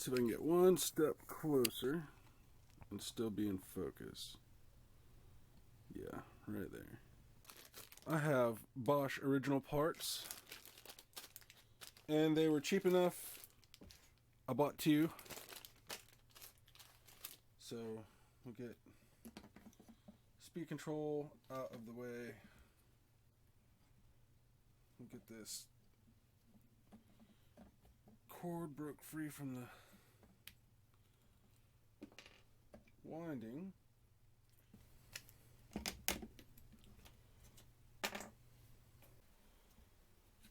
Let's see if I can get one step closer and still be in focus. Yeah, right there. I have Bosch original parts, and they were cheap enough. I bought two. So we'll get speed control out of the way. We'll get this cord broke free from the winding.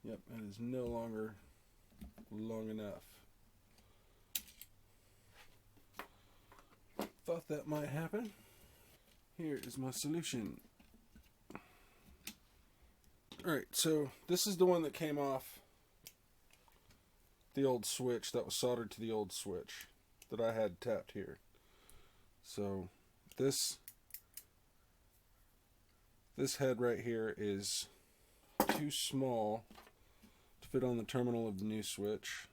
Yep, it is no longer long enough. Thought that might happen. Here is my solution. Alright, so this is the one that came off the old switch that was soldered to the old switch that I had tapped here. So this head right here is too small to fit on the terminal of the new switch.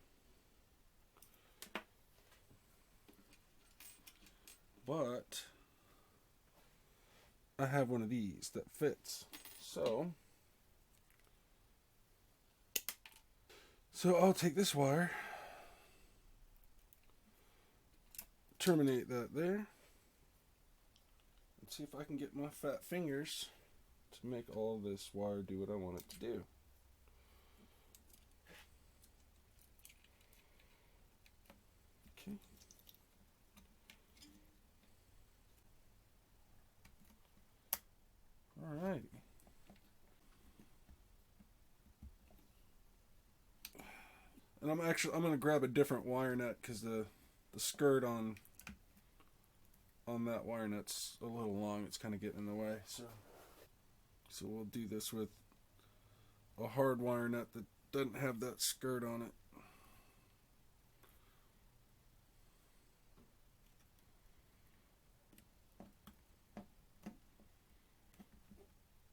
But I have one of these that fits. So I'll take this wire, terminate that there, and see if I can get my fat fingers to make all this wire do what I want it to do. Okay. Alrighty. And I'm going to grab a different wire nut because the skirt on that wire nut's a little long. It's kind of getting in the way. So we'll do this with a hard wire nut that doesn't have that skirt on it.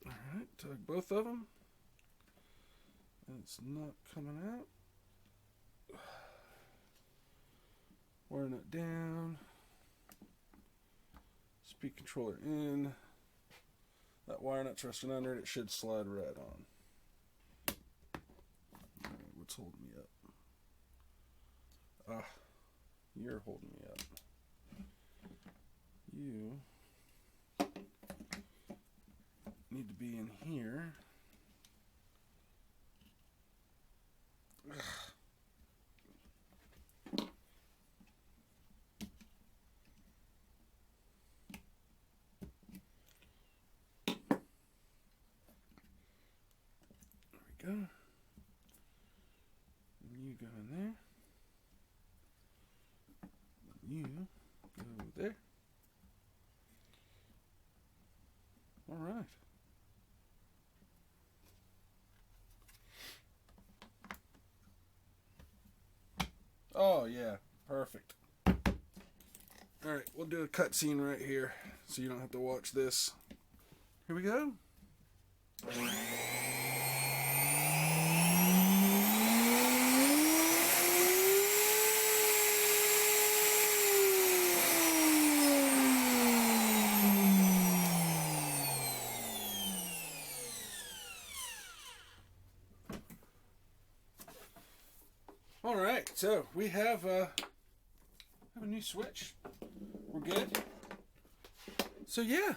Alright, tug both of them. And it's not coming out. Wire nut down. Speed controller in. That wire nut's resting under it. It should slide right on. Alright, what's holding me up? Ah, you're holding me up. You need to be in here. Ugh. Go. And you go in there. And you go there. All right. Oh yeah, perfect. All right, we'll do a cutscene right here, so you don't have to watch this. Here we go. Alright, so we have a new switch. We're good. So yeah,